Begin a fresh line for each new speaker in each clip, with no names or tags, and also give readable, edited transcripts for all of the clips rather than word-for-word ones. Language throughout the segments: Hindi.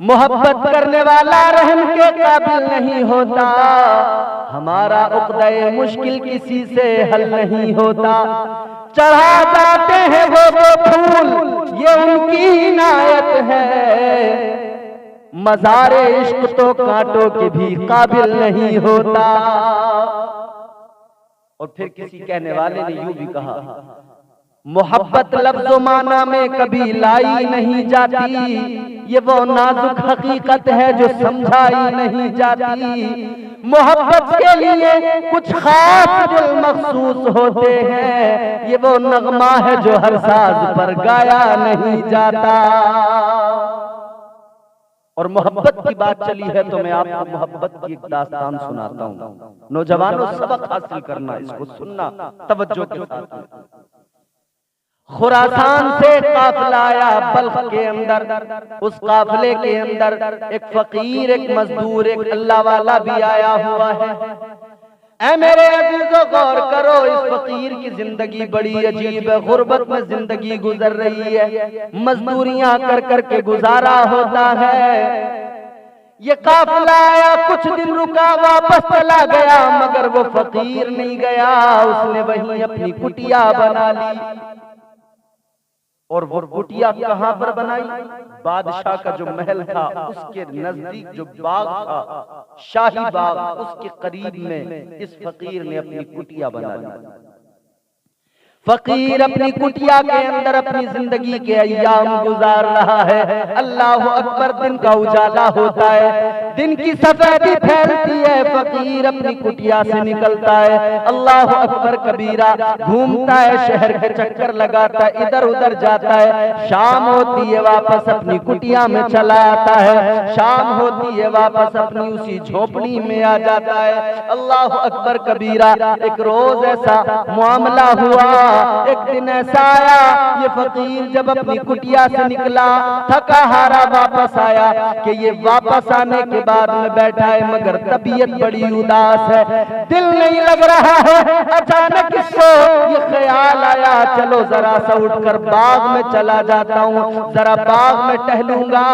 मोहब्बत करने वाला रहम के काबिल नहीं होता, हमारा उक़्दा मुश्किल किसी से हल नहीं होता। चढ़ा जाते हैं वो फूल, ये उनकी इनायत है, मज़ारे इश्क तो कांटों के भी काबिल नहीं होता। और फिर किसी कहने वाले ने यूं भी कहा, मोहब्बत लफ्ज़ो माना में कभी लाई नहीं जाती, ये वो नाजुक हकीकत है जो समझाई नहीं जाती। मोहब्बत के लिए कुछ खास दिल मखसूस होते हैं, ये वो नगमा है जो हर साज पर गाया नहीं जाता। और मोहब्बत की बात चली है तो मैं आपको मोहब्बत की एक दास्तान सुनाता हूँ। नौजवानों, सबक हासिल करना, इसको सुनना तवज्जो के साथ। खुरासान से काफिला आया बल्ख के अंदर, उस काफिले के अंदर एक फकीर, एक मजदूर, एक अल्लाह वाला भी आया हुआ है। ऐ मेरे अजीजों, गौर करो, इस फकीर की जिंदगी बड़ी अजीब है। गुर्बत में जिंदगी गुजर रही है, मजदूरियां कर कर के गुजारा होता है। ये काफिला आया, कुछ दिन रुका, वापस चला गया, मगर वो फकीर नहीं गया, उसने वहीं अपनी कुटिया बना ली। और वो कुटिया कहां पर बनाई? बादशाह का जो महल था उसके नजदीक जो बाग था, शाही बाग, उसके करीब में इस फकीर ने अपनी कुटिया बना ली। फकीर अपनी कुटिया के अंदर अपनी जिंदगी के अय्याम गुजार रहा है। अल्लाह अकबर, दिन का उजाला होता है, दिन की सफेदी फैलती है, फकीर अपनी कुटिया से निकलता है, अल्लाह अकबर कबीरा, घूमता है, शहर के चक्कर लगाता है, इधर उधर जाता है। शाम होती है, वापस अपनी कुटिया में चला आता है, शाम होती है, वापस अपनी उसी झोपड़ी में आ जाता है। अल्लाह अकबर कबीरा। एक रोज ऐसा मामला हुआ, एक दिन ऐसा आया, ये फकीर जब अपनी कुटिया से निकला, थका हारा वापस आया, कि ये वापस आने के बाद में बैठा है, मगर तबीयत बड़ी उदास है, दिल नहीं लग रहा है। अचानक इसको ये ख्याल आया, चलो जरा सा उठकर बाग में चला जाता हूँ, जरा बाग में टहलूंगा,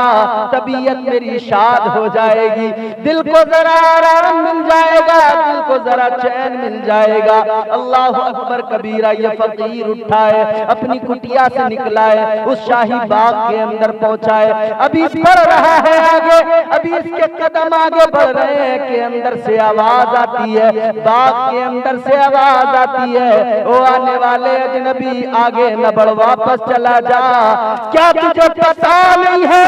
तबीयत मेरी शाद हो जाएगी, दिल को जरा आराम मिल जाएगा, दिल को जरा चैन मिल जाएगा। अल्लाह अकबर कबीरा। ये फकीर उठा है, अपनी कुटिया से निकला है, उस शाही बाग के अंदर पहुंचा है, अभी बढ़ रहा है आगे, अभी इसके कदम आगे बढ़ रहे हैं कि अंदर से आवाज आती है, बाग के अंदर से आवाज आती है, ओ आने वाले अजनबी, आगे न बढ़, वापस चला जा। क्या तुझे पता नहीं है,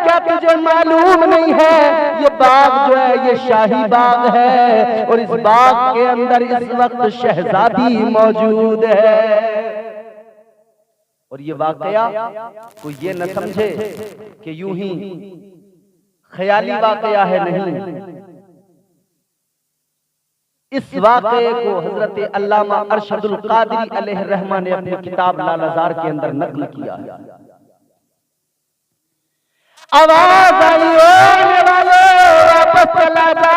क्या तुझे मालूम नहीं है, ये बाग जो है ये शाही बाग है, और इस बाग के अंदर इस वक्त शहजादी मौजूद है। और ये वाकया कोई ये न समझे कि यूं ही ख्याली वाकया है, नहीं, इस वाकये को हजरत अल्लामा अरशदुल कादरी अलैहि रहमा ने अपनी किताब लालाजार के अंदर नकल किया है। आवाज आई, वापस चला जा,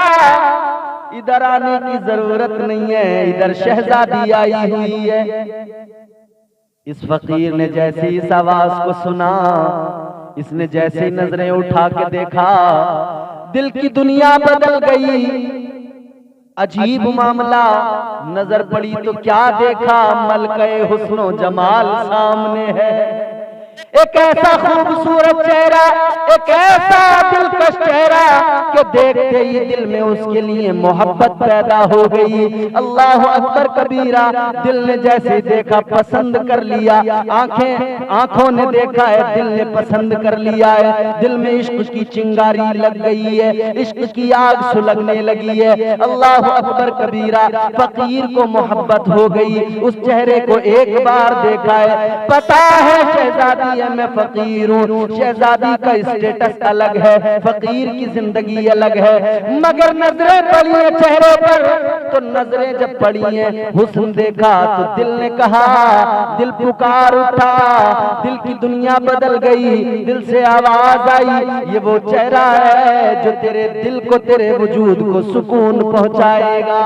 इधर आने की जरूरत नहीं है, इधर शहजादी आई हुई है। इस फकीर ने जैसे इस आवाज को सुना, इसने जैसे ही नजरें उठा के देखा, दिल की दुनिया बदल गई। अजीब मामला, नजर पड़ी तो क्या देखा, मलके हुस्नो जमाल सामने है, एक ऐसा खूबसूरत चेहरा, एक ऐसा दिलकश चेहरा कि देखते ही दिल में उसके लिए मोहब्बत पैदा हो गई। अल्लाह अकबर कबीरा। दिल ने जैसे देखा, पसंद कर लिया, आंखों ने देखा है, दिल ने पसंद कर लिया है, दिल में इश्क की चिंगारी लग गई है, इश्क की आग सुलगने लगी है। अल्लाह अकबर कबीरा। फकीर को मोहब्बत हो गई, उस चेहरे को एक बार देखा है, पता है शहजादी है, मैं फकीर हूँ, शहजादी का स्टेटस अलग है, फकीर की जिंदगी अलग है, मगर नजरें पड़ी है चेहरे पर, तो नजरें जब पड़ी हैं, हुस्न देखा तो दिल ने कहा, दिल पुकार उठा, दिल की दुनिया बदल गई, दिल से आवाज आई, ये वो चेहरा है जो तेरे दिल को, तेरे वजूद को सुकून पहुंचाएगा।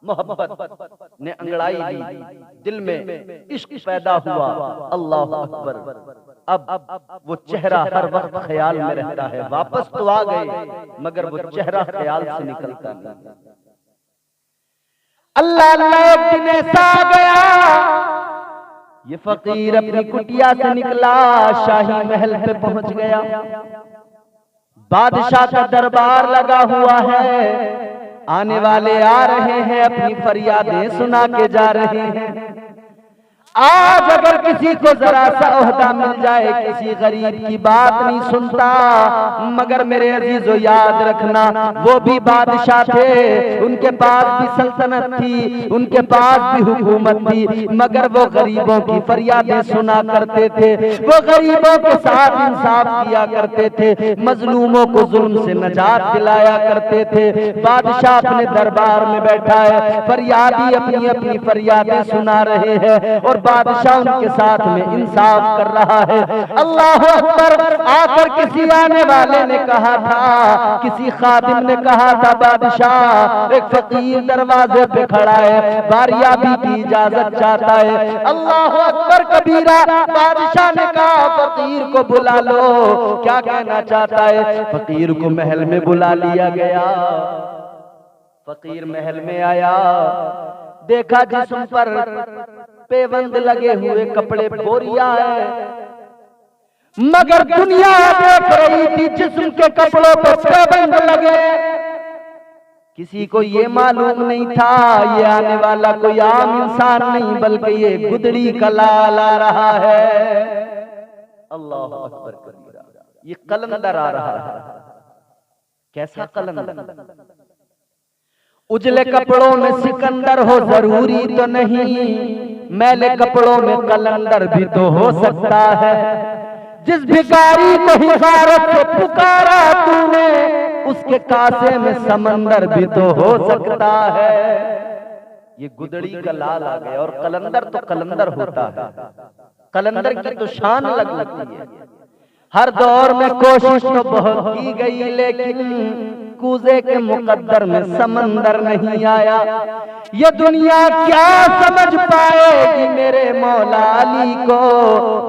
मोहब्बत ने अंगड़ाई ली, दिल में इश्क पैदा हुआ। अल्लाह अकबर, अब वो चेहरा हर वक्त ख्याल में रहता है। वापस तो आ गए मगर वो चेहरा ख्याल से निकलता नहीं। अल्लाह अल्लाह एक दिन ऐसा आ गया, ये फकीर अपनी कुटिया से निकला, शाही महल पे पहुंच गया। बादशाह का दरबार लगा हुआ है, आने वाले आ रहे हैं, अपनी फरियादें सुना के जा रहे हैं। आज अगर किसी को जरा सा ओहदा मिल जाए, किसी गरीब की बात नहीं सुनता। मगर मेरे अजीजों याद रखना, वो भी बादशाह थे, उनके पास भी सल्तनत थी, उनके पास भी हुकूमत थी, मगर वो गरीबों की फरियादें सुना करते थे, वो गरीबों के साथ इंसाफ किया करते थे, मजलूमों को जुल्म से नजात दिलाया करते थे। बादशाह अपने दरबार में बैठा है, फरियादी अपनी अपनी फरियादें सुना रहे हैं और बादशाह उनके साथ में इंसाफ कर रहा है। अल्लाह अकबर। आकर किसी आने वाले ने कहा था, किसी खादिम ने कहा था, बादशाह एक फकीर दरवाजे पे खड़ा है, बारियाबी की इजाजत चाहता है। अल्लाह अकबर कबीरा। बादशाह ने कहा फकीर को बुला लो, क्या कहना चाहता है। फकीर को महल में बुला लिया गया। फकीर महल में आया, देखा जिस्म पर पेबंद लगे हुए कपड़े बोरिया है, मगर दुनिया देख रही थी जिस्म के कपड़ों पर पेबंद लगे। किसी को ये मालूम नहीं था ये आने वाला कोई आम इंसान नहीं, बल्कि ये गुदड़ी का लाल आ रहा है। अल्लाह अकबर कबीरा। ये कलंदर आ रहा है। कैसा कलंदर? उजले कपड़ों में सिकंदर हो जरूरी तो नहीं, मैले कपड़ों में कलंदर भी तो हो सकता है। जिस भिखारी को हिकारत से पुकारा तूने, उसके कासे में समंदर भी तो हो सकता है। ये गुदड़ी का लाल आ गया। और कलंदर तो कलंदर होता है, कलंदर की तो शान अलग लगती है। हर दौर में कोशिश तो बहुत की गई, लेकिन कूजे के मुकद्दर में समंदर नहीं आया। ये दुनिया क्या समझ पाएगी मेरे मौला अली को,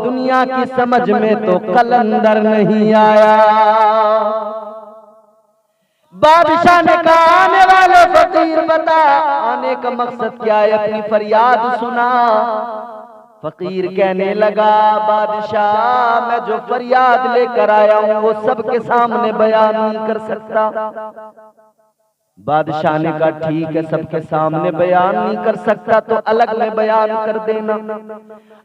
दुनिया की समझ में तो कलंदर नहीं आया। बादशाह ने कहा आने वाले फकीर बता, आने का मकसद क्या है, अपनी फरियाद सुना। फकीर कहने लगा बादशाह मैं जो फरियाद लेकर आया हूं वो सबके सामने बयान नहीं कर सकता। बादशाह ने कहा ठीक है, सबके सामने बयान नहीं कर सकता तो अलग में बयान कर देना।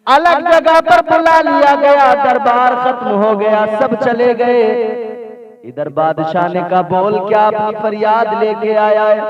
अलग जगह पर बुला लिया गया, दरबार खत्म हो गया, सब चले गए। इधर बादशाह ने कहा बोल क्या अपनी फरियाद लेके आया है।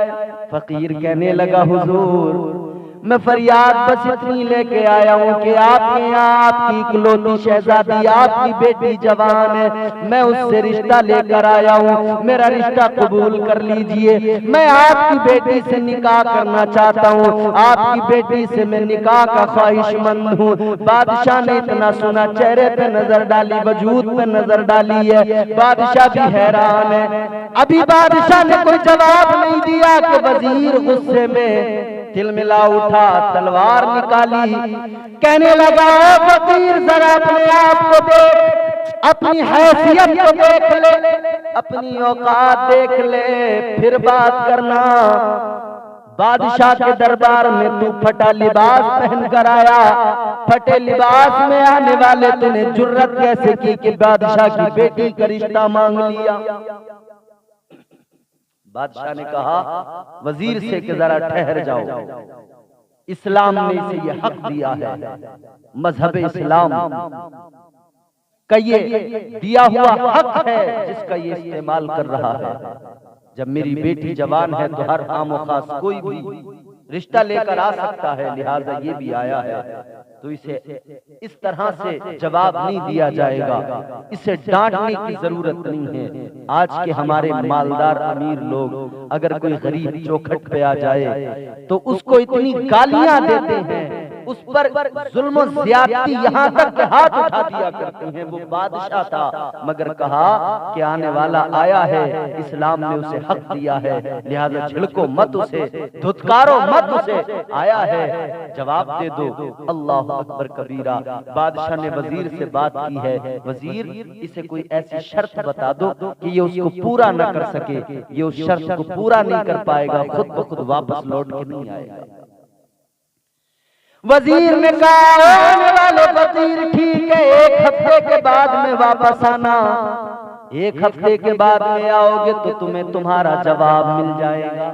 फकीर कहने लगा हुजूर मैं फरियाद बस इतनी लेके आया हूँ कि आपके यहाँ आपकी इकलौती शहजादी आपकी बेटी जवान है, मैं उससे रिश्ता लेकर आया हूँ, मेरा रिश्ता कबूल कर लीजिए। मैं आपकी बेटी से निकाह करना चाहता हूँ, आपकी बेटी से मैं निकाह का ख्वाहिशमंद हूँ। बादशाह ने इतना सुना, चेहरे पे नजर डाली, वजूद पे नजर डाली है, बादशाह भी हैरान है। अभी बादशाह ने कोई जवाब नहीं दिया कि वजीर गुस्से में तिलमिला उठा, तलवार निकाली, कहने लगा फकीर जरा अपने आप को देख, अपनी हैसियत को देख ले, अपनी औकात देख ले, फिर बात करना। बादशाह के दरबार में तू फटा लिबास पहन कर आया, फटे लिबास में आने वाले तूने जुर्रत कैसे की कि बादशाह की बेटी का रिश्ता मांग लिया। बादशाह ने कहा वजीर से कि जरा ठहर जाओ, इस्लाम ने इसे ये हक दिया है, मजहब इस्लाम का ये दिया हुआ हक है जिसका ये इस्तेमाल कर रहा है। जब मेरी बेटी जवान है तो हर आम और खास कोई भी रिश्ता लेकर आ सकता है, लिहाजा ये भी आया है, तो इसे इस तरह से जवाब नहीं दिया जाएगा, इसे डांटने की जरूरत नहीं है। आज के हमारे मालदार अमीर लोग अगर कोई गरीब चौखट पे आ जाए तो उसको इतनी गालियां देते हैं उस पर जुल्म और ज्यादती यहाँ तक के हाथ उठा दिया करते हैं। वो बादशाह था मगर कहा कि आने वाला आया है, इस्लाम ने उसे हक दिया है, लिहाजा झिड़को मत उसे, धुतकारो मत उसे, आया है जवाब दे दो। अल्लाह अकबर कबीरा। बादशाह ने वजीर से बात की है, वजीर इसे कोई ऐसी शर्त बता दो कि ये उसको पूरा न कर सके, ये उस शर्त को पूरा नहीं कर पाएगा, खुद ब खुद वापस लौट के नहीं आएगा। वजीर ने कहा आने वाले फकीर ठीक है, 1 हफ्ते के बाद में वापस आना, 1 हफ्ते के बाद में आओगे तो तुम्हें तुम्हारा जवाब मिल जाएगा,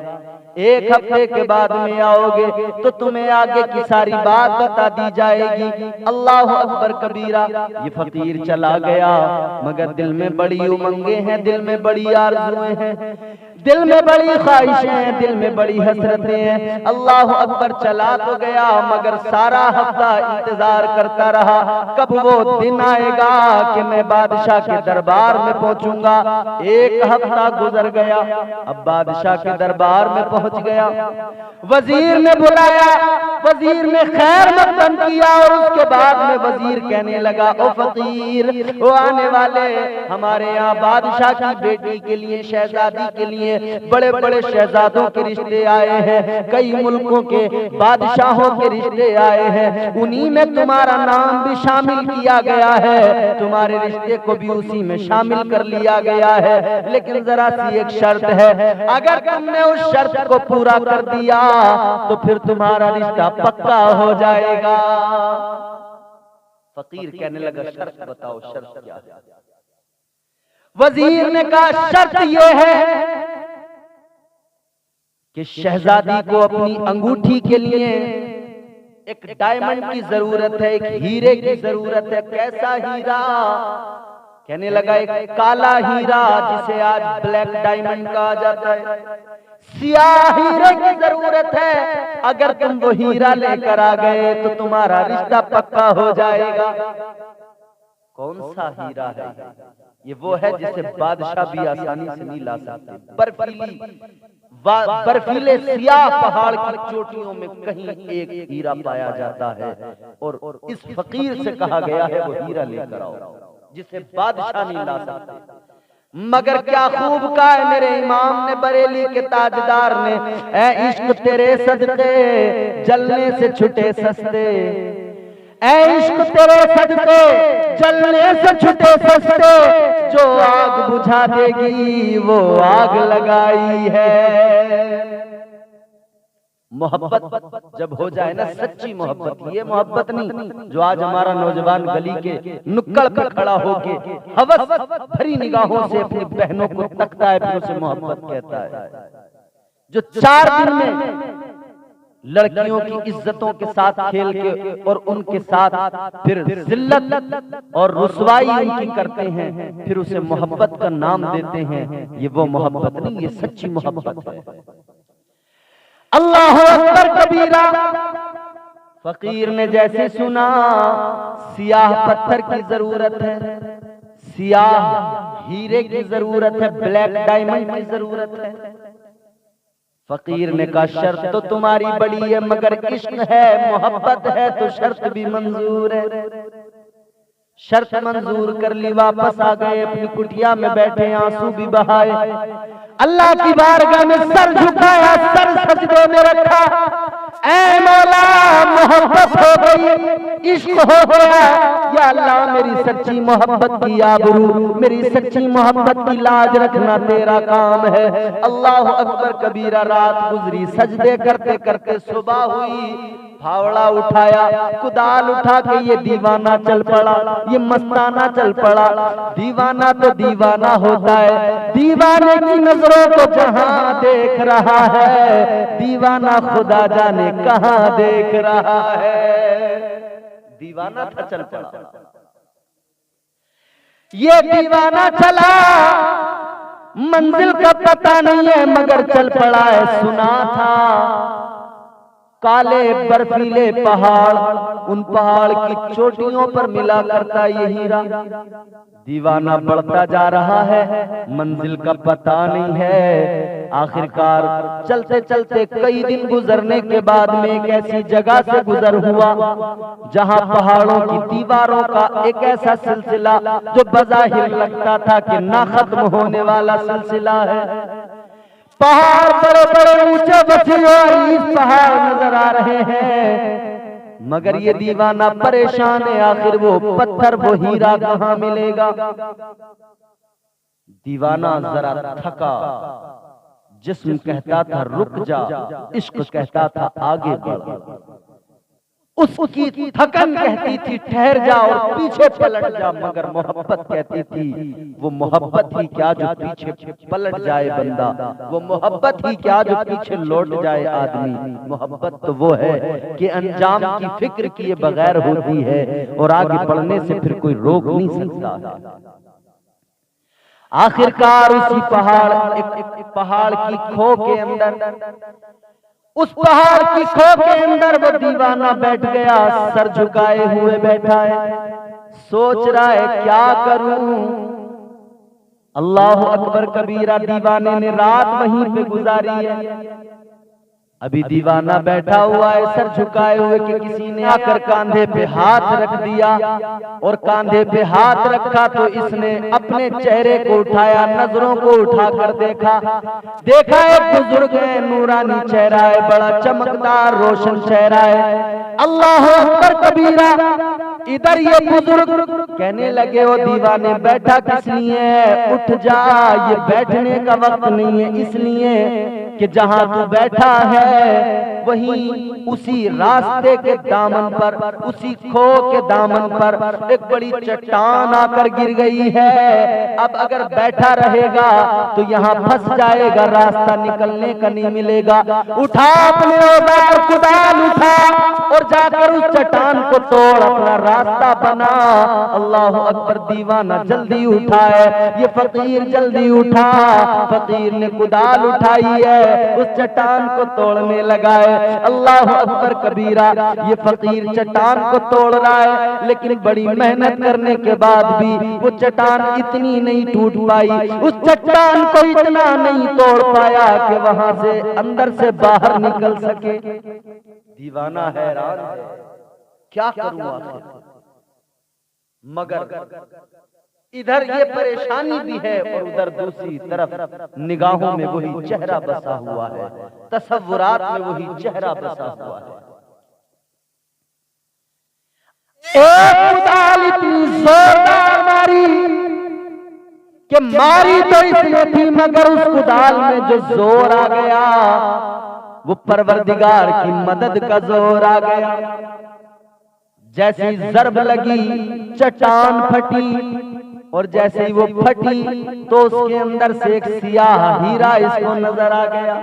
1 हफ्ते के बाद में आओगे तो तुम्हें आगे की सारी बात बता दी जाएगी। अल्लाह अकबर कबीरा। ये फकीर चला गया मगर दिल में बड़ी उमंगे हैं, दिल में बड़ी आरज़ुएं हैं, दिल में बड़ी ख्वाहिशें हैं, दिल में बड़ी हसरतें हैं। अल्लाह अकबर चला तो गया मगर सारा हफ्ता इंतजार करता रहा कब वो दिन आएगा कि मैं बादशाह के दरबार में पहुंचूंगा। 1 हफ्ता गुजर गया, अब बादशाह के दरबार में पहुंच गया। वजीर ने बुलाया, वजीर ने खैर मकदम किया और उसके बाद में वजीर कहने लगा ओ फकीर, वो आने वाले हमारे यहाँ बादशाह की बेटी के लिए, शहजादी के लिए बड़े बड़े शहजादों के रिश्ते आए हैं, कई मुल्कों के बादशाहों के रिश्ते आए हैं, उन्हीं में तुम्हारा नाम भी शामिल किया गया है, तुम्हारे रिश्ते को भी उसी में शामिल कर लिया गया है। लेकिन जरा सी एक शर्त है, अगर तुमने उस शर्त को पूरा कर दिया तो फिर तुम्हारा रिश्ता पक्का हो जाएगा। फकीर कहने लगा शर्त बताओ, शर्त क्या है? वजीर ने कहा शर्त यह है कि शहजादी को अपनी अंगूठी के लिए एक डायमंड की जरूरत है, एक हीरे की जरूरत है। कैसा हीरा? कहने लगा एक काला हीरा जिसे आज ब्लैक डायमंड कहा जाता है, सियाह हीरे की जरूरत है। अगर तुम वो हीरा लेकर आ गए तो तुम्हारा रिश्ता पक्का हो जाएगा। कौन सा हीरा है? ये वो है जिसे बादशाह भी आसानी से नहीं ला सकते। बर्फीले सियाह पहाड़ की चोटियों में कहीं एक हीरा पाया जाता है और इस फकीर से कहा गया है वो हीरा लेकर आओ जिसे बादशाह नहीं ला सकते। मगर क्या खूब कहा है मेरे इमाम ने, बरेली के ताजदार ने, ऐ इश्क तेरे सदके जलने से छुटे सस्ते, ऐ इश्क तेरे सदके जलने से छुटे सस्ते, जो आग बुझा देगी वो आग लगाई है। मोहब्बत जब हो जाए ना, सच्ची मोहब्बत, ये मोहब्बत नहीं जो आज हमारा नौजवान गली के नुक्कड़ पर खड़ा होके हवस भरी निगाहों से अपनी बहनों को तकता है फिर उसे मोहब्बत कहता है, जो 4 दिन में लड़कियों की इज्जतों के साथ खेल के और उनके साथ फिर जिल्लत और रुसवाई उनकी करते हैं, फिर उसे मोहब्बत का नाम देते हैं। ये वो मोहब्बत नहीं, ये सच्ची मोहब्बत है। अल्लाह अकबर कबीरा। फकीर ने जैसे सुना सियाह पत्थर की जरूरत है, सियाह हीरे की जरूरत है, ब्लैक डायमंड की जरूरत है। फकीर ने कहा शर्त तो तुम्हारी बड़ी है मगर इश्क है, मोहब्बत है तो शर्त भी मंजूर है। शर्त मंजूर कर ली, वापस आ गए, अपनी कुटिया में बैठे, आंसू भी बहाए, अल्लाह की बारगाह में सर झुकाया, सर सजदे में रखा। ऐ मौला मोहब्बत हो गई, इश्क हो गया, या अल्लाह मेरी सच्ची मोहब्बत की आबरू, मेरी सच्ची मोहब्बत की लाज रखना तेरा काम है। अल्लाह अकबर कबीरा। रात गुजरी, सजदे करते करते सुबह हुई, फावड़ा उठाया, कुदाल उठा के ये दीवाना चल पड़ा, ये मस्ताना चल पड़ा। दीवाना तो दीवाना होता है, दीवाने की नजरों को जहां देख रहा है, दीवाना खुदा जाने कहां देख रहा है। दीवाना था, चल पड़ा। ये दीवाना चला, मंजिल का पता नहीं है मगर चल पड़ा है। सुना था काले बर्फीले पहाड़, उन पहाड़ की चोटियों पर मिला करता ये हीरा। दीवाना बढ़ता जा रहा है, मंजिल का पता नहीं है। आखिरकार चलते चलते कई दिन गुजरने के बाद में एक ऐसी जगह से गुजर हुआ जहां पहाड़ों की दीवारों का एक ऐसा सिलसिला जो बज़ाहिर लगता था कि ना खत्म होने वाला सिलसिला है। पहाड़ बड़े बड़े ऊंचे वसी और इस पहाड़ नजर आ रहे हैं, मगर ये दीवाना परेशान है, आखिर वो पत्थर वो हीरा कहाँ मिलेगा। दीवाना जरा थका, जिस्म कहता था रुक जा, इश्क कहता था आगे बढ़। उसकी थकन कहती थी ठहर जा और पीछे पलट जा, मगर मोहब्बत कहती थी वो मोहब्बत ही क्या जो पीछे पलट जाए बंदा, वो मोहब्बत ही क्या जो पीछे लौट जाए आदमी। मोहब्बत तो वो है कि अंजाम की फिक्र किए बगैर होती है और आगे बढ़ने से फिर कोई रोक नहीं सकता। आखिरकार उसी पहाड़ एक पहाड़ की खो के अंदर, उस पहाड़ की खो के अंदर वो दीवाना बैठ गया, सर झुकाए हुए बैठा है, सोच रहा है क्या करूं। अल्लाह अकबर कबीरा। दीवाने ने रात वहीं पे गुजारी है। अभी दीवाना बैठा हुआ है सर झुकाए हुए कि किसी ने आकर कांधे पे हाथ रख दिया, और कांधे पे हाथ रखा तो इसने अपने चेहरे को उठाया, नजरों को उठाकर देखा एक बुजुर्ग है, नूरानी चेहरा है, बड़ा चमकदार रोशन चेहरा है। अल्लाह अकबर कबीरा। इधर ये बुजुर्ग कहने लगे ओ दीवाने बैठा किस लिए, उठ जा, ये बैठने का वक्त नहीं है, इसलिए कि जहां तू बैठा है वहीं उसी रास्ते के दामन पर, उसी खो के दामन पर एक बड़ी चट्टान आकर गिर गई है। अब अगर बैठा रहेगा तो यहाँ फंस जाएगा, रास्ता निकलने का नहीं मिलेगा। उठा अपने औजार कुदाल उठा और जाकर उस चट्टान को तोड़, अपना रास्ता बना। अल्लाह अकबर। दीवाना जल्दी उठा है, ये फकीर जल्दी उठा। फकीर ने कुदाल उठाई है, उस चट्टान को तोड़ने लगा है। अल्लाह अकबर कबीरा। ये फकीर चट्टान को तोड़ रहा है, लेकिन बड़ी मेहनत करने के बाद भी वो चट्टान इतनी नहीं टूट पाई, उस चट्टान को इतना नहीं तोड़ पाया कि वहां से अंदर से बाहर निकल सके। दीवाना हैरान है, क्या करूं आखिर। मगर इधर ये परेशानी भी है और उधर दूसरी तरफ निगाहों में वही चेहरा बसा हुआ है, तसव्वुरात में वही चेहरा बसा हुआ है। एक कुदाल इतनी जोरदार मारी कि मारी तो इसने थी, मगर उस कुदाल में जो जोर आ गया वो परवरदिगार की मदद का जोर आ गया। जैसी जरब लगी चट्टान फटी, और जैसे ही वो फटी तो उसके अंदर से एक सियाह हीरा इसको नजर आ गया।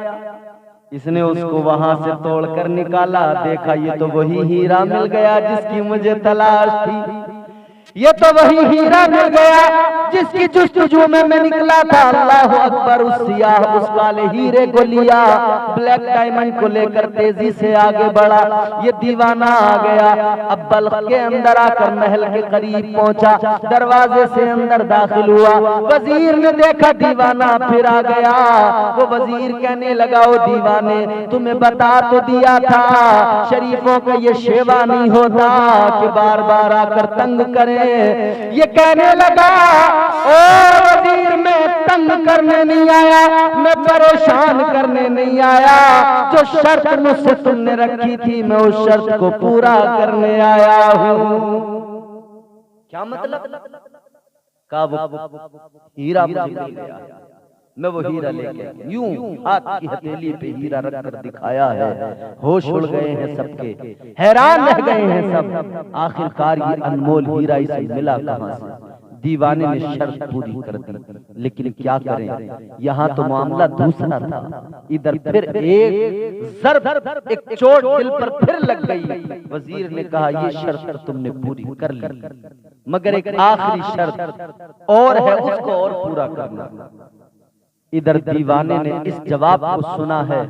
इसने उसको वहां से तोड़कर निकाला, देखा ये तो वही हीरा मिल गया जिसकी मुझे तलाश थी, ये तो वही हीरा मिल गया जिसकी जुस्तजू में मैं निकला था। अल्लाह अकबर। उस सियाह उस काले हीरे को लिया, ब्लैक डायमंड को लेकर तेजी से आगे बढ़ा। ये दीवाना आ गया, अब बल्ख के अंदर आकर महल के करीब पहुंचा, दरवाजे से अंदर दाखिल हुआ। वजीर ने देखा दीवाना फिर आ गया। वो वजीर कहने लगा ओ दीवाने, तुम्हें बता तो दिया था शरीफों का ये शेवा नहीं होता कि बार बार आकर तंग करे। ये कहने लगा ओ वजीर, मैं तंग करने नहीं आया, मैं परेशान करने नहीं आया, जो शर्त मुझसे तुमने रखी थी मैं उस शर्त को पूरा करने आया हूँ। क्या मतलब? का वो हीरा मुझे मिल गया, मैं वो हीरा लेके यूं हाथ की हथेली पे हीरा रखकर दिखाया है। होश उड़ गए हैं सबके, हैरान रह गए हैं सब, आखिरकार ये अनमोल हीरा इसे मिला कहां से। दीवाने ने शर्त पूरी कर दी, लेकिन क्या करें, यहाँ तो मामला दूसरा था। इधर फिर एक जर्ब, एक चोट दिल पर फिर लग गई। वजीर ने कहा ये शर्त तुमने पूरी कर ली, मगर एक आखिरी शर्त और है, उसको और पूरा करना। इधर दीवाने ने इस जवाब को सुना है,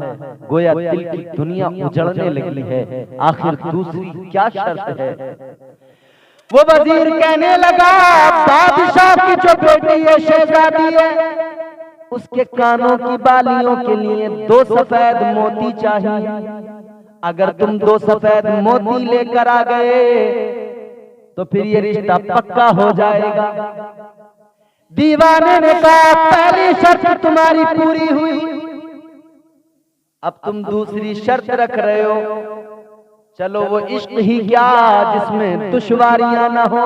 गोया दिल की दुनिया उजड़ने लगी है। आखिर दूसरी क्या शर्त है? वो वजीर कहने लगा बादशाह की जो बेटी है, शहजादी है, उसके कानों की बालियों के लिए 2 सफेद मोती चाहिए। अगर तुम 2 सफेद मोती लेकर आ गए तो फिर ये रिश्ता पक्का हो जाएगा। दीवाने ने कहा पहली शर्त तुम्हारी पूरी हुई, अब तुम दूसरी शर्त रख रहे हो। चलो वो इश्क ही क्या जिसमें दुश्वारियां न हो,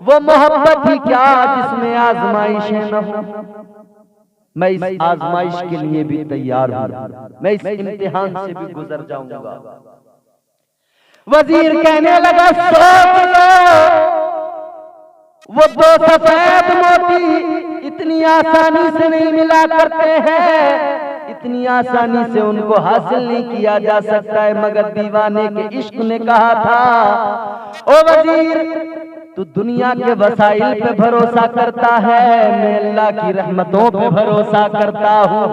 वो मोहब्बत ही क्या जिसमें आजमाइशें न हो। मैं इस आजमाइश के लिए भी तैयार हूं, मैं इस इम्तिहान से भी गुजर जाऊंगा। वजीर कहने लगा सोच लो, वो 2 सफेद मोती इतनी आसानी से नहीं मिला करते हैं, इतनी आसानी से उनको हासिल नहीं किया जा सकता है। मगर दीवाने के इश्क ने कहा था ओ वजीर तू दुनिया के वसाइल पे भरोसा करता है, मैं अल्लाह की रहमतों पे भरोसा करता हूँ,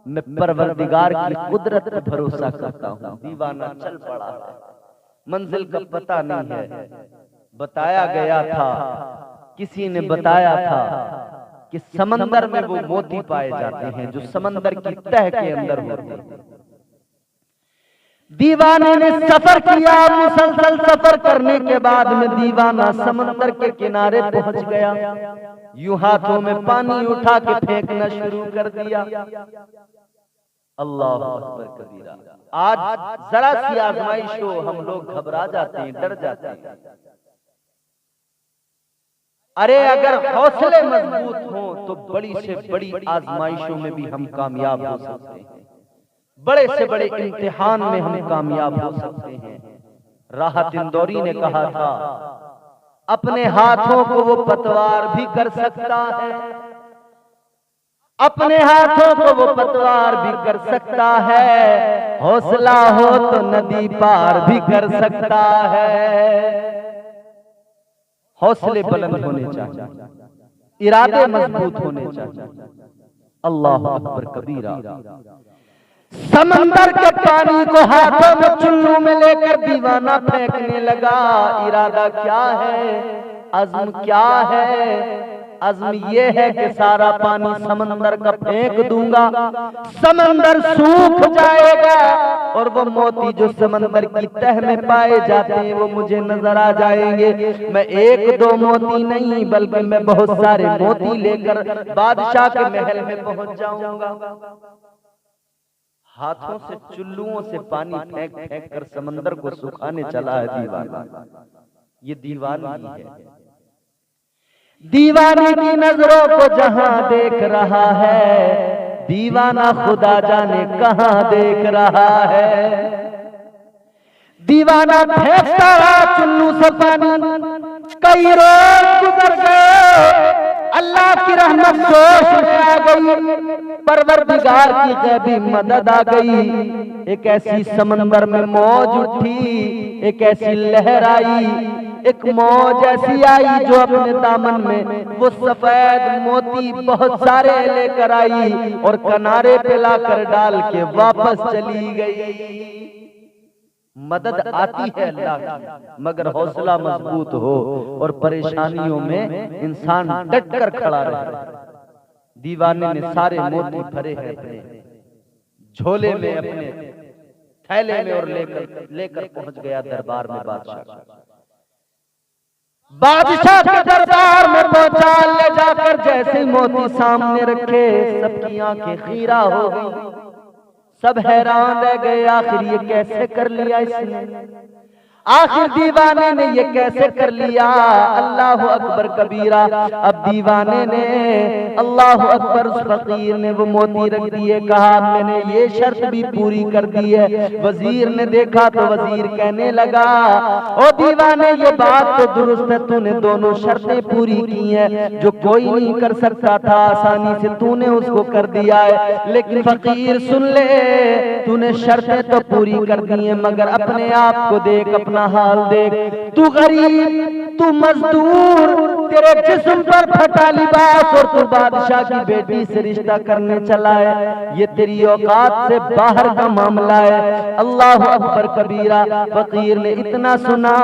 मैं परवरदिगार की कुदरत पे भरोसा करता हूँ। दीवाना चल पड़ा है, मंजिल का पता नहीं है। बताया गया था, किसी ने बताया था कि समंदर में वो मोती पाए जाते हैं जो समंदर की तह के अंदर होते हैं। दीवाने ने सफर किया, मुसलसल सफर करने के बाद में दीवाना समंदर के किनारे पहुंच गया। यूं हाथों में पानी उठा के फेंकना शुरू कर दिया। अल्लाह अकबर कबीरा। आज जरा सी आजमाइश हो, हम लोग घबरा जाते हैं, डर जाते हैं। अरे अगर हौसले मजबूत हों तो बड़ी से बड़ी आजमाइशों में भी हम कामयाब हो सकते हैं, बड़े से बड़े इम्तिहान में हम कामयाब हो सकते हैं। राहत इंदौरी ने कहा था अपने हाथों को वो पतवार भी कर सकता है, अपने हाथों को वो पतवार भी कर सकता है, हौसला हो तो नदी पार भी कर सकता है। हौसले बुलंद होने चाहिए, इरादे मजबूत होने चाहिए। अल्लाह अकबर कबीरा। समंदर के पानी को हाथों में चुल्लू में लेकर दीवाना फेंकने लगा। इरादा क्या है, अज़्म क्या है? अज़्म ये है कि सारा पानी समंदर का फेंक दूंगा, समंदर सूख जाएगा और वो मोती जो समंदर की तह में पाए जाते हैं वो मुझे नजर आ जाएंगे। मैं 1-2 मोती नहीं बल्कि मैं बहुत सारे मोती लेकर बादशाह के महल में पहुंच जाऊंगा। हाथों से चुल्लुओं से पानी फेंक फेंक कर समंदर को सुखाने चला है दीवाना। ये दीवानी है। दीवाने की नजरों को जहां देख रहा है, दीवाना खुदा जाने कहां देख रहा है। दीवाना फेंकता रहा चुल्लू से पानी, कई रोज गुजर गए, अल्लाह की रहमत जोश में आ गई, परवरदिगार की गैबी मदद आ गई। एक ऐसी समंदर में मौज उठी, एक ऐसी लहर आई, एक मौज ऐसी आई जो अपने दामन में वो सफेद मोती बहुत सारे लेकर आई और किनारे पे लाकर डाल के वापस चली गई। मदद आती है अल्लाह की, मगर हौसला मजबूत हो और परेशानियों में इंसान डट कर खड़ा रहे। दीवाने ने सारे मोती भरे हैं अपने झोले में, अपने थैले में और लेकर पहुंच गया दरबार में। बादशाह के दरबार में पहुंचा, ले जाकर जैसे मोती सामने रखे सबकी आंखें खीरा हो गई, सब हैरान रह गए। आखिर ये कैसे कर लिया इसने, आखिर दीवाने ने ये कैसे कर लिया। अल्लाह अकबर कबीरा। अब दीवाने ने अल्लाह अकबर, उस फकीर ने वो मोती रख दिए, कहा मैंने ये शर्त भी पूरी कर दी है। वजीर ने देखा तो वजीर कहने लगा ओ दीवाने ये बात तो दुरुस्त है, तूने दोनों शर्तें पूरी की हैं, जो कोई नहीं कर सकता था आसानी से तूने उसको कर दिया है। लेकिन फकीर सुन ले, तूने शर्तें तो पूरी कर दी हैं मगर अपने आप को देख, अपना अपना हाल देख, तू गरीब, तू मजदूर, तेरे जिस्म पर फटा लिबास और तू बादशाह की बेटी से रिश्ता करने चला है, ये तेरी औकात से बाहर का मामला है। अल्लाह अकबर कबीरा। फकीर ने इतना सुना,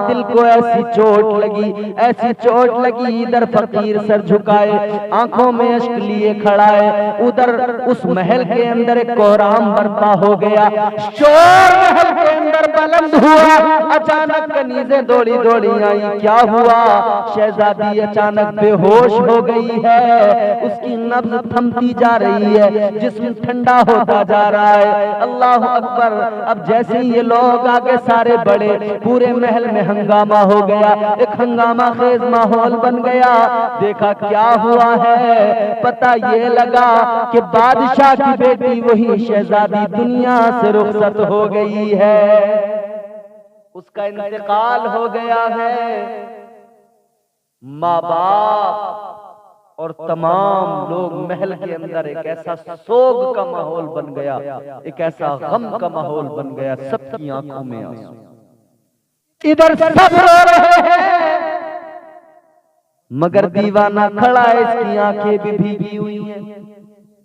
दिल को ऐसी चोट लगी, ऐसी चोट लगी, इधर फकीर सर झुकाए, आंखों में अश्क लिए खड़ा है, उधर उस महल के अंदर एक कोहराम बरपा हो गया, शोर महल के अंदर बुलंद हुआ। अचानक कनीज़ें दौड़ी दौड़ी आई, क्या हुआ? शहजादी अचानक बेहोश हो गई है, उसकी नब्ज थमती जा रही है, जिस्म ठंडा होता जा रहा है। अल्लाह अकबर। अब जैसे ये लोग आगे सारे बड़े, पूरे महल में हंगामा हो गया, एक हंगामा खेज माहौल बन गया। देखा क्या हुआ है, पता ये लगा कि बादशाह की बेटी वही शहजादी दुनिया से रुखसत हो गई है, उसका इंतकाल हो गया है। माँ बाप और तमाम लोग, महल के अंदर एक ऐसा सोग का माहौल बन गया, एक ऐसा गम का माहौल बन गया, सबकी आंखों में आंसू, इधर सब रो रहे हैं, मगर दीवाना खड़ा है, इसकी आंखें भी भीगी हुई हैं।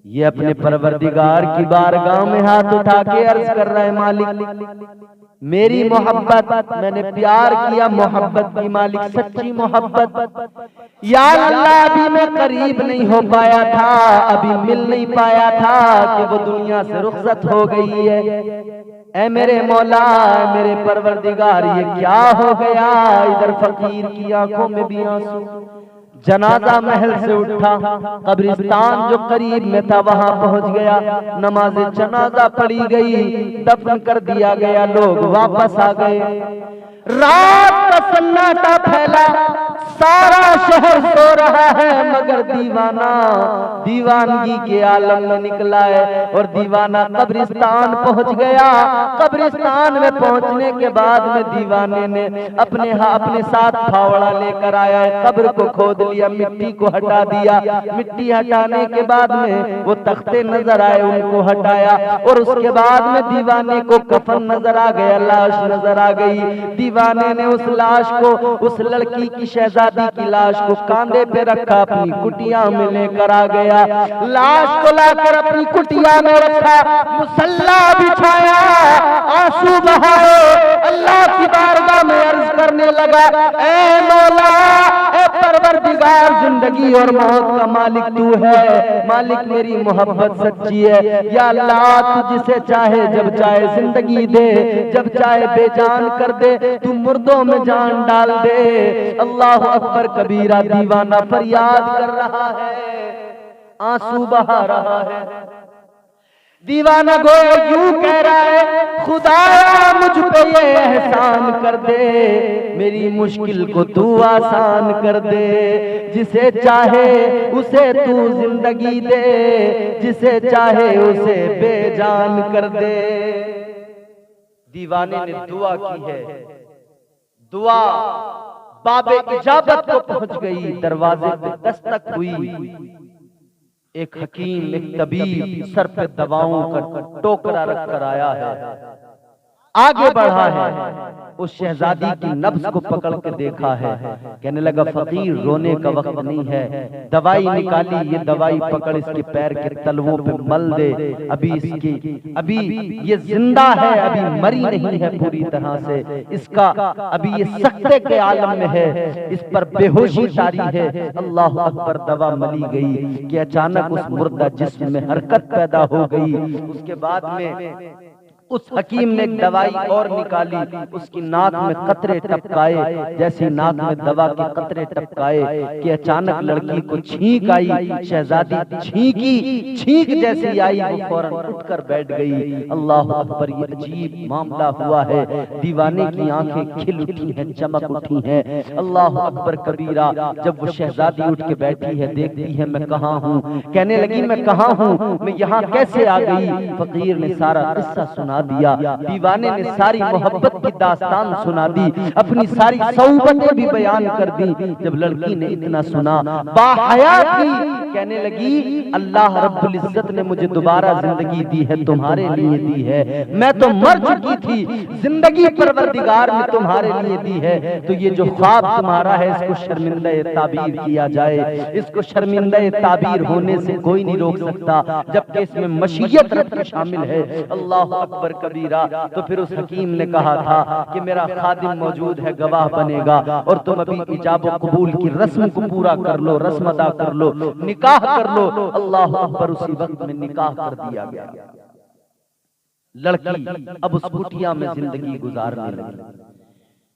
ये अपने परवरदिगार की बारगाह में हाथ उठा के अर्ज कर रहा है, मालिक मेरी मोहब्बत, मैंने प्यार किया, मोहब्बत की मालिक सच्ची मोहब्बत, या अल्लाह अभी मैं करीब नहीं हो पाया था, अभी मिल नहीं पाया था कि वो दुनिया से रुखसत हो गई है। ऐ मेरे मौला, मेरे परवरदिगार, ये क्या हो गया? इधर फकीर की आंखों में भी आंसू। जनाजा महल से उठा, कब्रिस्तान जो करीब में था वहां पहुंच गया, नमाज जनाजा पढ़ी गई, दफन कर दिया गया, लोग वापस आ गए। रात का सन्नाटा फैला, सारा शहर सो रहा है, मगर दीवाना दीवानगी के आलम में निकला है और दीवाना कब्रिस्तान पहुंच गया। कब्रिस्तान में पहुंचने के बाद में दीवाने ने अपने साथ फावड़ा लेकर आया है, कब्र को खोद लिया, मिट्टी को हटा दिया। मिट्टी हटाने के बाद में वो तख्ते नजर आए, उनको हटाया और उसके बाद में दीवाने को कफन नजर आ गया, लाश नजर आ गई। दीवाने ने उस लाश को, उस लड़की की, शहजादी की लाश को कांधे पे रखा, अपनी कुटिया में लेकर आ गया। लाश को लाकर अपनी कुटिया में रखा, मुसल्ला बिछाया, आंसू बहाए, अल्लाह की बारगाह में अर्ज करने लगा, ऐ मौला, ऐ परवरदिगार, जिंदगी और मौत का मालिक तू है, मालिक मेरी मोहब्बत सच्ची है, या अल्लाह तू जिसे चाहे जब चाहे जिंदगी दे, जब चाहे बेजान कर दे, तू मुर्दों में जान डाल दे। अल्लाह अकबर कबीरा। दीवाना फरियाद कर रहा है, आंसू बहा रहा है। दीवाना गोया यूं कह रहा है, खुदाया मुझ पे ये एहसान कर दे, मेरी मुश्किल को तू आसान कर दे, जिसे चाहे उसे तू जिंदगी दे, जिसे चाहे उसे बेजान कर दे। दीवाने ने दुआ की है, दुआ बाबे इजाबत को पहुंच गई, दरवाजे पे दस्तक हुई। एक हकीम, एक तबीब सर पे दवाओं का टोकरा रखकर आया है, आगे बढ़ा है, उस शहजादी की नब्ज को पकड़ के देखा है, कहने लगा फकीर रोने का वक्त नहीं है, दवाई निकाली, ये दवाई पकड़ इसके पैर के तलवों पे मल दे, अभी ये जिंदा है, अभी मरी नहीं है पूरी तरह से, इसका अभी ये सकते के आलम में है, इस पर बेहोशी तारी है। अल्लाह अकबर। दवा मली गई कि अचानक उस मुर्दा जिस्म में हरकत पैदा हो गई। उसके बाद में उस हकीम ने एक दवाई और निकाली, उसकी नाक में कतरे टपकाए, जैसे नाक में दवा के कतरे टपकाए कि अचानक लड़की को छींक आई। शहजादी छींकी, छींक जैसी आई वो फौरन उठकर बैठ गई। अल्लाह अकबर। ये अजीब मामला हुआ है, दीवाने की आंखें खिल उठी हैं, चमक उठी हैं। अल्लाह अकबर कबीरा। जब वो शहजादी उठ के बैठी है, देखती है मैं कहाँ हूँ, कहने लगी मैं कहाँ हूँ, मैं यहाँ कैसे आ गई। फकीर ने सारा किस्सा सुना दिया, दीवाने ने सारी मोहब्बत की दास्तान सुना दी, अपनी सारी सौबतें भी बयान कर दी। जब लड़की ने इतना सुना, बाहया थी, कहने लगी अल्लाह रब्बुल इज्जत ने मुझे दोबारा जिंदगी दी है, तुम्हारे लिए दी है। मैं तो मर चुकी थी, जिंदगी परवरदिगार ने तुम्हारे लिए दी है। तो ये जो ख्वाब तुम्हारा है इसको शर्मिंदा ताबीर किया जाए। इसको शर्मिंदा ताबीर होने से कोई नहीं रोक सकता, जबकि इसमें मशीयत रब की शामिल है। अल्लाह अकबर कबीरा। तो फिर उस हकीम ने कहा था कि मेरा खादिम मौजूद है, गवाह बनेगा, और तुम अभी इजाब कबूल की रस्म को पूरा कर लो, रस्म अदा कर लो, निकाह कर लो। अल्लाह अकबर। उसी वक्त में निकाह कर दिया गया। लड़की अब उस कुटिया में जिंदगी गुजारने लगी।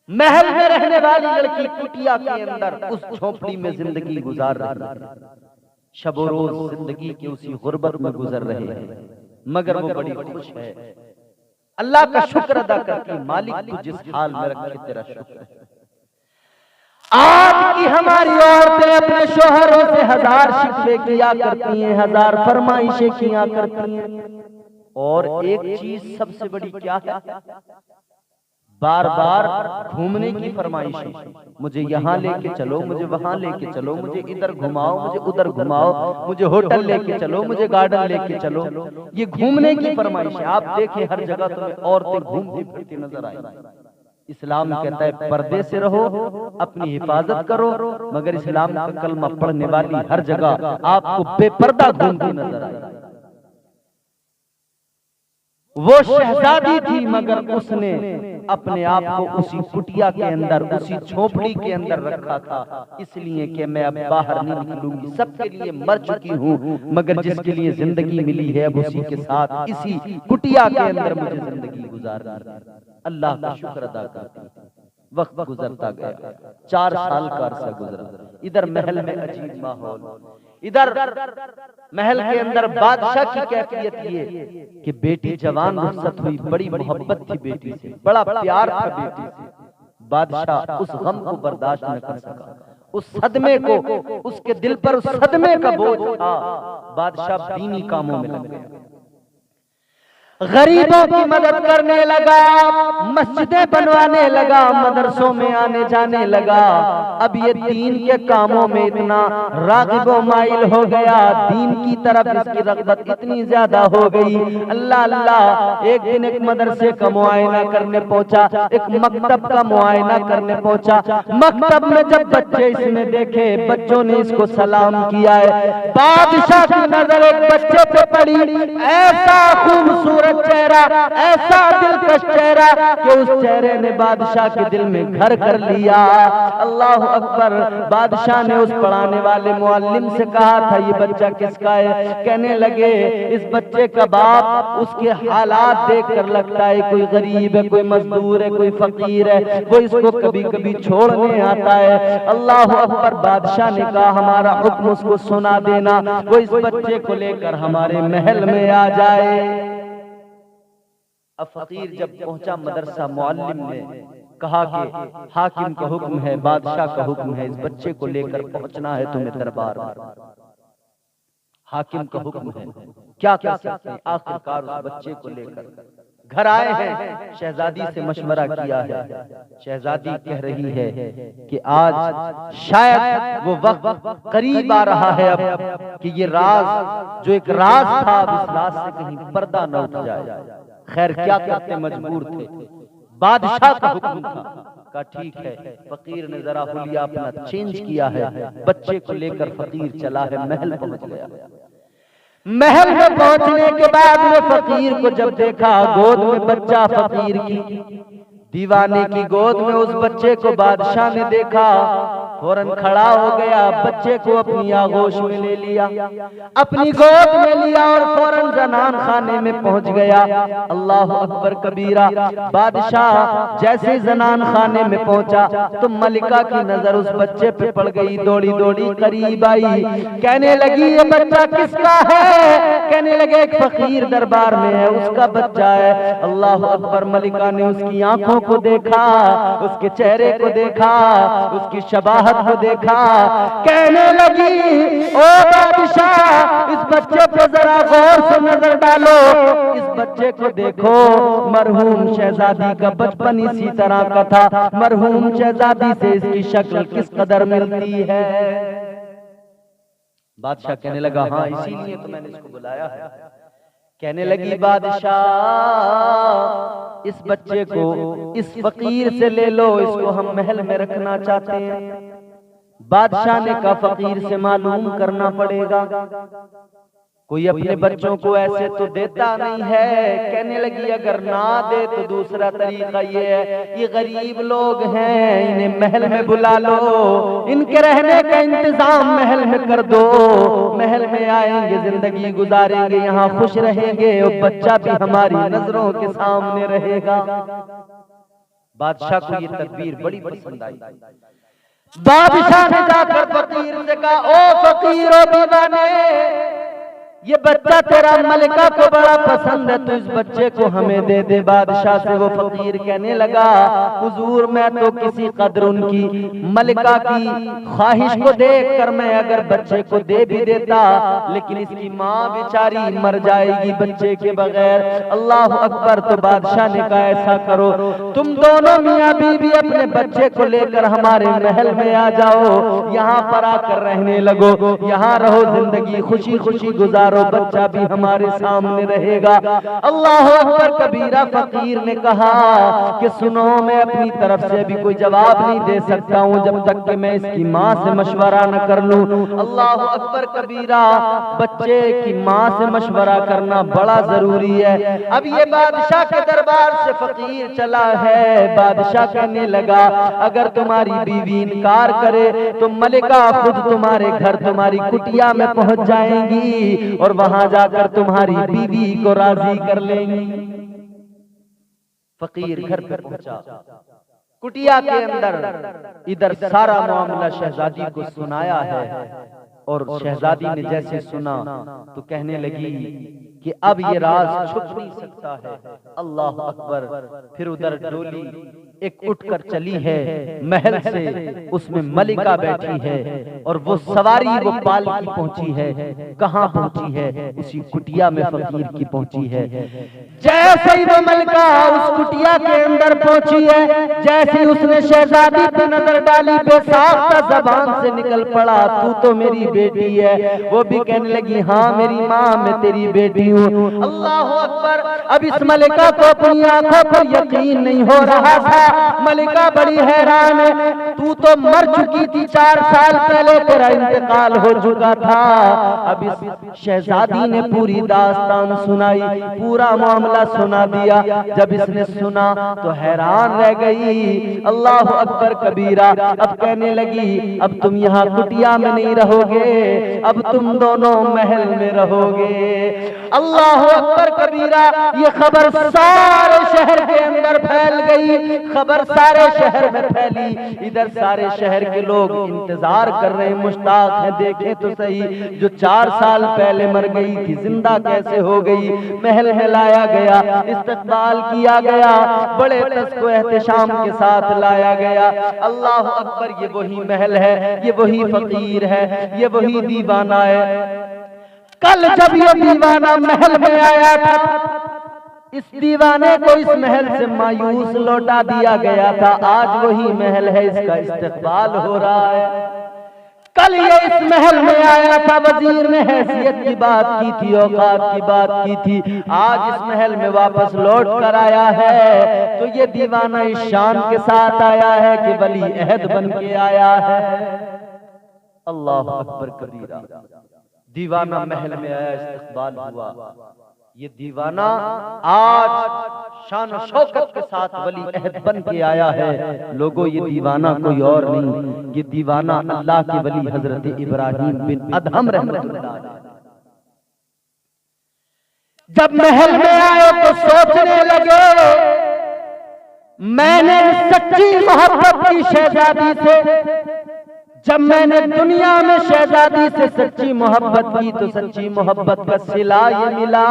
महल में रहने वाली लड़की कुटिया के अंदर उस झोपड़ी में जिंदगी गुजार रही है। शबो रोज जिंदगी की उसी गुर्बत में गुजर रहे हैं, मगर वो बड़ी खुश है। अल्लाह का शुक्र अदा करती, मालिक तू जिस हाल में रखे तेरा शुक्र है। आज की हमारी औरतें अपने शोहरों से 1000 शिकवे किया करती हैं, 1000 फरमाइशें किया करती हैं, और एक चीज सबसे बड़ी क्या है, बार बार घूमने की फरमाइशें। मुझे यहाँ लेके चलो, मुझे वहां लेके चलो, मुझे इधर घुमाओ, मुझे उधर घुमाओ, मुझे होटल लेके चलो, मुझे गार्डन लेके चलो। ये घूमने की फरमाइशें आप देखें हर जगह तुम्हें औरतें घूमती फिरती नजर आएंगी। इस्लाम कहता है पर्दे से रहो, अपनी हिफाजत करो, मगर इस्लाम का कलमा पढ़ने वाली हर जगह आपको बेपर्दा घूमती नजर आएगी। वो शहजादी थी, मगर उसने अपने आप को उसी कुटिया के अंदर, उसी झोपड़ी के अंदर रखा था, इसलिए कि मैं अब बाहर नहीं निकलूंगी। सबके लिए मर चुकी हूँ, मगर जिसके लिए जिंदगी मिली है अब उसी के साथ इसी कुटिया के अंदर मुझे जिंदगी गुजारनी। अल्लाह का शुक्र अदा करती। वक्त गुजरता गया, 4 साल का अरसा गुजरा। इधर महल में अजीब माहौल, इधर महल के अंदर बादशाह की कैफियत ये कि बेटी जवान रुखसत हुई, बड़ी मोहब्बत थी बेटी से, बड़ा प्यार था बेटी से। बादशाह उस गम को बर्दाश्त न कर सका, उस सदमे को, उसके दिल पर उस सदमे का बोझ था। बादशाह दीनी कामों में लग गया, गरीबों की मदद करने लगा, मस्जिदें बनवाने लगा, मदरसों में आने जाने लगा। अब ये दीन के कामों में इतना रागिबो माइल हो गया, दीन की तरफ इसकी रग़बत इतनी ज्यादा हो गई। अल्लाह अल्लाह। एक दिन एक मदरसे का मुआयना करने पहुंचा, एक मकतब का मुआयना करने पहुंचा। मकतब में जब बच्चे इसमें देखे, बच्चों ने इसको सलाम किया है। बादशाह की नजर एक बच्चे पे पड़ी, ऐसा खूबसूरत चेहरा, ऐसा दिलकश चेहरा कि उस चेहरे ने बादशाह के दिल में घर कर लिया। अल्लाह अकबर। बादशाह ने उस पढ़ाने वाले मुअल्लिम से कहा था ये बच्चा किसका है? कहने लगे इस बच्चे का बाप, उसके हालात देखकर लगता है कोई गरीब है, कोई मजदूर है, कोई फकीर है, वो इसको कभी कभी छोड़ने आता है। अल्लाह अकबर। बादशाह ने कहा हमारा हुक्म उसको सुना देना, वो इस बच्चे को लेकर हमारे महल में आ जाए। अब फकीर जब पहुंचा मदरसा, मुअल्लिम ने कहा कि हाकिम का हुक्म है, बादशाह का हुक्म है, इस बच्चे को लेकर पहुंचना है तुम्हें दरबार में। हाकिम का हुक्म है, क्या कर सकते हैं। आखिरकार उस बच्चे को लेकर घर आए हैं, शहजादी से मशवरा किया है। शहजादी कह रही है कि आज शायद वो वक्त करीब आ रहा है अब कि ये राज जो एक राज था अब इस राज से कहीं पर्दा न उठ जाए। खैर क्या करते, मजबूर थे, बादशाह का हुक्म था। का ठीक है। फकीर ने जरा हुलिया अपना चेंज किया है, बच्चे को लेकर फकीर चला है, महल पहुंच गया। महल में पहुंचने के बाद में फकीर को जब देखा, गोद में बच्चा फकीर की, दीवाने की गोद में उस बच्चे को बादशाह ने देखा, फौरन खड़ा हो गया, बच्चे को अपनी आगोश में ले लिया, अपनी गोद में लिया और फौरन जनान खाने में पहुंच गया। अल्लाह अकबर कबीरा। बादशाह जैसे जनान खाने में पहुंचा तो मलिका की नजर उस बच्चे पे पड़ गई, दौड़ी दौड़ी करीब आई, कहने लगी ये बच्चा किसका है? कहने लगे एक फकीर दरबार में है, उसका बच्चा है। अल्लाह अकबर। मलिका ने उसकी आंखों को देखा, उसके चेहरे को देखा, उसकी शबाहत को देखा, कहने लगी ओ बादशाह इस बच्चे पे जरा गौर से नजर डालो, इस बच्चे को देखो, मरहूम शहजादी का बचपन इसी तरह का था, मरहूम शहजादी से इसकी शक्ल किस कदर मिलती है। बादशाह कहने लगा हाँ इसीलिए तो मैंने इसको बुलाया है। कहने लगी बादशाह इस बच्चे को इस फकीर से ले लो, इसको हम महल में रखना चाहते हैं। बादशाह ने कहा फकीर से मालूम करना पड़ेगा, कोई अपने बच्चों को ऐसे तो देता नहीं है। कहने लगी अगर ना दे तो दूसरा तरीका ये है, ये गरीब लोग हैं, इन्हें महल में बुला लो, इनके रहने का इंतजाम महल में कर दो, महल में आएंगे, जिंदगी गुजारेंगे, यहाँ खुश रहेंगे और बच्चा भी हमारी नजरों के सामने रहेगा। बादशाह को ये तदबीर बड़ी पसंद आई। बादशाह ने जाकर फकीर से कहा ओ फकीर ओ दीवाने, ये बच्चा तेरा मलिका को बड़ा पसंद है, तो इस बच्चे को हमें दे दे। बादशाह से वो फकीर कहने लगा हुजूर मैं तो किसी कदर उनकी मलिका की ख्वाहिश को देखकर मैं अगर बच्चे को दे भी देता, लेकिन इसकी माँ बेचारी मर जाएगी बच्चे के बगैर। अल्लाह अकबर। तो बादशाह ने कहा ऐसा करो तुम दोनों मियाँ बीवी अपने बच्चे को लेकर हमारे महल में आ जाओ, यहाँ पर आकर रहने लगो, यहाँ रहो, जिंदगी खुशी खुशी गुजारो, बच्चा भी हमारे सामने रहेगा। अल्लाह अकबर कबीरा। फकीर ने कहा कि सुनो मैं अपनी तरफ से अभी कोई जवाब नहीं दे सकता हूँ जब तक कि मैं इसकी माँ से मशवरा न कर लूं। अल्लाह अकबर कबीरा। बच्चे की माँ से मशवरा करना बड़ा जरूरी है। अब ये बादशाह के दरबार से फकीर चला है। बादशाह कहने लगा अगर तुम्हारी बीवी इनकार करे तो मलिका खुद तुम्हारे घर तुम्हारी कुटिया में पहुंच जाएंगी और वहां जाकर तुम्हारी बीवी को राजी कर लेंगी। फकीर घर पर पहुंचा, कुटिया के अंदर इधर सारा मामला शहजादी को सुनाया है और शहजादी ने जैसे सुना तो कहने लगी कि अब ये राज छुप नहीं सकता है। अल्लाह अकबर। फिर उधर डोली एक उठकर चली है महल से, उसमें मलिका बैठी है और वो सवारी वो पालकी पहुंची है। कहाँ पहुंची है? उसी कुटिया में फकीर की पहुंची है। जैसे ही वो मलिका उस कुटिया के अंदर पहुंची है, जैसे उसने शहजादी पे नजर डाली, बेसाख्ता जबान से निकल पड़ा तू तो मेरी बेटी है। वो भी कहने लगी हाँ मेरी माँ मैं तेरी बेटी हूँ। अल्लाह अकबर। अब इस मलिका को अपनी आंखों पर यकीन नहीं हो रहा था। मलिका बड़ी हैरान है, तू तो मर चुकी थी, 4 साल पहले तेरा इंतकाल हो चुका था। अब इस शहजादी ने पूरी दास्तान सुनाई, पूरा मामला सुना दिया। जब इसने सुना तो हैरान रह गई। अल्लाह अकबर कबीरा। अब कहने लगी अब तुम यहाँ कुटिया में नहीं रहोगे, अब तुम दोनों महल में रहोगे। अल्लाह अकबर कबीरा। ये खबर सारे शहर के अंदर फैल गई, खबर सारे शहर में फैली। इधर सारे शहर के लोग इंतजार कर रहे हैं, मुश्ताक हैं, देखें तो सही जो 4 साल पहले मर गई थी जिंदा कैसे हो गई। महल में लाया गया, इस्तकबाल किया गया, बड़े तस्को एहतशाम के साथ लाया गया। अल्लाह अकबर। ये वही महल है, ये वही फकीर है, ये वही दीवाना है। कल जब ये दीवाना महल में आया था, इस दीवाने को इस महल से मायूस लौटा दिया गया था। आज वही महल है, इसका इस्तकबाल हो रहा है। कल ये इस महल में आया था, वजीर ने हैसियत की बात की थी, औकात की बात की थी। आज इस महल में वापस लौट कर आया है, तो ये दीवाना इस शान के साथ आया है कि वली अहद बन के आया है। अल्लाह अकबर कबीरा। दीवाना महल में आया, इस्तकबाल हुआ। ये दीवाना आज शान और शौकत के साथ वली अहद बन के आया है। लोगों ये दीवाना कोई और नहीं, ये दीवाना अल्लाह के वली हजरत इब्राहिम बिन अदहम रहमतुल्लाह अलैह। जब महल में आए तो सोचने लगे मैंने सच्ची मोहब्बत की शहजादी से, जब मैंने दुनिया में शहजादी से सच्ची मोहब्बत की तो सच्ची मोहब्बत का सिला ये मिला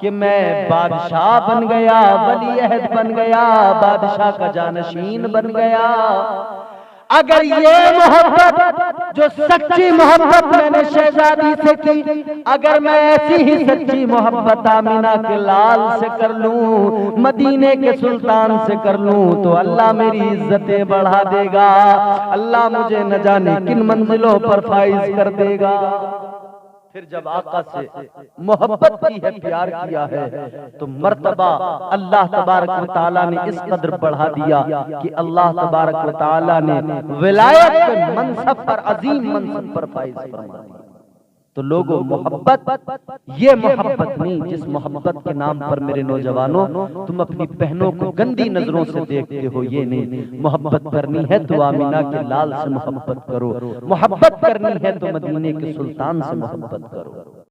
कि मैं बादशाह बन गया, वली अहद बन गया, बादशाह का जानशीन बन गया। अगर ये मोहब्बत जो सच्ची मोहब्बत मैंने शहजादी से की, अगर मैं ऐसी ही सच्ची मोहब्बत आमिना के लाल से कर लूं, मदीने के सुल्तान से कर लूं, तो अल्लाह मेरी इज्जतें बढ़ा देगा, अल्लाह मुझे न जाने किन मंजिलों पर फाइज कर देगा। फिर जब आका से मोहब्बत की है, प्यार किया है, तो मर्तबा अल्लाह तबारक व तआला ने इस कदर बढ़ा दिया कि अल्लाह तबारक व तआला ने विलायत के मनसब पर, अजीम मनसब पर फाइज फरमा दिया। तो लोगों, मोहब्बत ये मोहब्बत नहीं जिस मोहब्बत के नाम पर मेरे नौजवानों तुम अपनी बहनों को गंदी नजरों से देखते हो, ये नहीं। मोहब्बत करनी है तो आमिना के लाल से मोहब्बत करो, मोहब्बत करनी है तो मदीने के सुल्तान से मोहब्बत करो।